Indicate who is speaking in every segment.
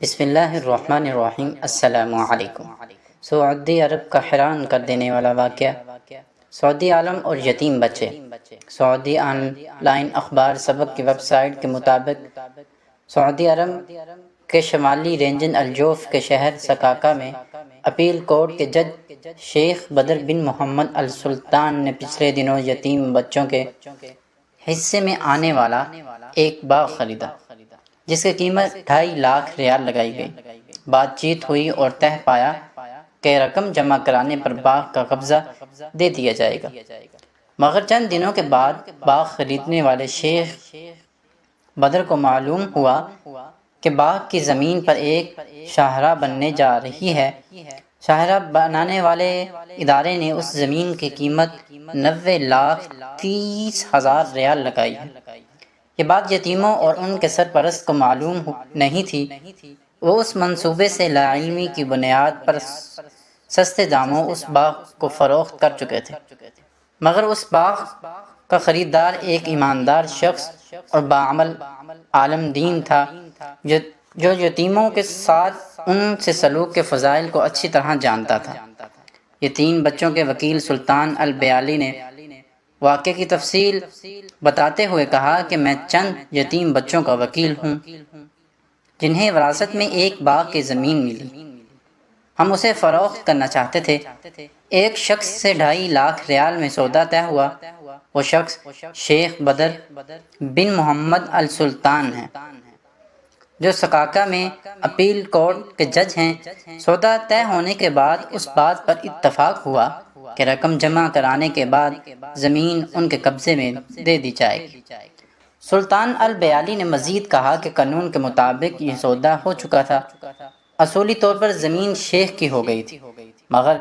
Speaker 1: بسم اللہ الرحمن الرحیم۔ السلام علیکم۔ سعودی عرب کا حیران کر دینے والا واقعہ، سعودی عالم اور یتیم بچے۔ سعودی آن لائن اخبار سبق کی ویب سائٹ کے مطابق سعودی عرب کے شمالی رینجن الجوف کے شہر سکاکا میں اپیل کورٹ کے جج شیخ بدر بن محمد السلطان نے پچھلے دنوں یتیم بچوں کے حصے میں آنے والا ایک باغ خریدا، جس کی قیمت 2.5 لاکھ ریال لگائی گئی۔ بات چیت ہوئی اور طے پایا کہ رقم جمع کرانے پر باغ کا قبضہ دے دیا جائے گا، مگر چند دنوں کے بعد باغ خریدنے والے شیخ بدر کو معلوم ہوا کہ باغ کی زمین پر ایک شاہراہ بننے جا رہی ہے۔ شاہراہ بنانے والے ادارے نے اس زمین کی قیمت 90,30,000 ریال لگائی ہے۔ یہ بات یتیموں اور ان کے سرپرست کو معلوم نہیں تھی۔ وہ اس منصوبے سے لاعلمی کی بنیاد پر سستے داموں اس باغ کو فروخت کر چکے تھے، مگر اس باغ کا خریدار ایک ایماندار شخص اور باعمل عالم دین تھا، جو یتیموں کے ساتھ ان سے سلوک کے فضائل کو اچھی طرح جانتا تھا۔ یتیم بچوں کے وکیل سلطان البیالی نے واقعے کی تفصیل بتاتے ہوئے کہا کہ میں چند یتیم بچوں کا وکیل ہوں جنہیں وراثت میں ایک باغ کی زمین ملی۔ ہم اسے فروخت کرنا چاہتے تھے۔ ایک شخص سے 2.5 لاکھ ریال میں سودا طے ہوا۔ وہ شخص شیخ بدر بن محمد السلطان ہے، جو سکاکا میں اپیل کورٹ کے جج ہیں۔ سودا طے ہونے کے بعد اس بات پر اتفاق ہوا کہ رقم جمع کرانے کے بعد زمین ان کے قبضے میں دے دی جائے گی۔ سلطان البیالی نے مزید کہا کہ قانون کے مطابق یہ سودا ہو چکا تھا۔ اصولی طور پر زمین شیخ کی ہو گئی تھی، مگر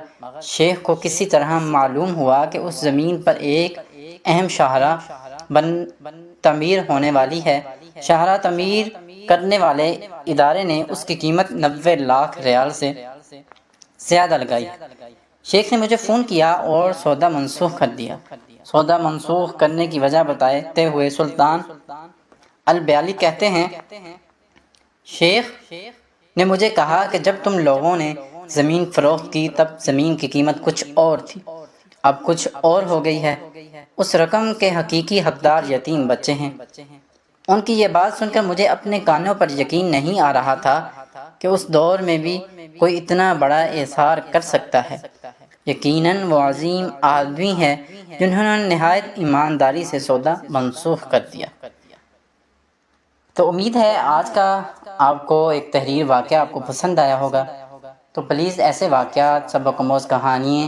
Speaker 1: شیخ کو کسی طرح معلوم ہوا کہ اس زمین پر ایک اہم شاہراہ تعمیر ہونے والی ہے۔ شاہراہ تعمیر کرنے والے ادارے نے اس کی قیمت 90 لاکھ ریال سے زیادہ لگائی۔ شیخ نے مجھے فون کیا اور سودا منسوخ کر دیا۔ سودا منسوخ کرنے کی وجہ بتاتے ہوئے سلطان البیالی کہتے ہیں، شیخ نے مجھے کہا کہ جب تم لوگوں نے زمین فروخت کی تب زمین کی قیمت کچھ اور تھی، اب کچھ اور ہو گئی ہے۔ اس رقم کے حقیقی حقدار یتیم بچے ہیں۔ ان کی یہ بات سن کر مجھے اپنے کانوں پر یقین نہیں آ رہا تھا کہ اس دور میں بھی کوئی اتنا بڑا احسان کر سکتا ہے۔ یقیناً وہ عظیم آدمی ہے جنہوں نے نہایت ایمانداری سے سودا منسوخ کر دیا۔ تو امید ہے آج کا آپ کو ایک تحریر واقعہ آپ کو پسند آیا ہوگا۔ تو پلیز ایسے واقعات، سبق آموز کہانیاں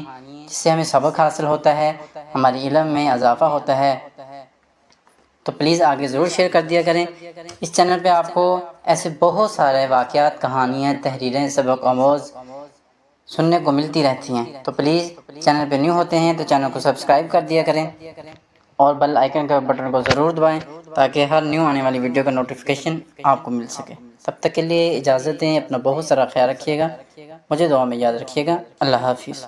Speaker 1: جس سے ہمیں سبق حاصل ہوتا ہے، ہمارے علم میں اضافہ ہوتا ہے، تو پلیز آگے ضرور شیئر کر دیا کریں۔ اس چینل پہ آپ کو ایسے بہت سارے واقعات، کہانیاں، تحریریں، سبق آموز سننے کو ملتی رہتی ہیں۔ تو پلیز چینل پہ نیو ہوتے ہیں تو چینل کو سبسکرائب کر دیا کریں اور بیل آئیکن کے بٹن کو ضرور دبائیں تاکہ ہر نیو آنے والی ویڈیو کا نوٹیفیکیشن آپ کو مل سکے۔ تب تک کے لیے اجازت دیں، اپنا بہت سارا خیال رکھیے گا، مجھے دعا میں یاد رکھیے گا۔ اللہ حافظ۔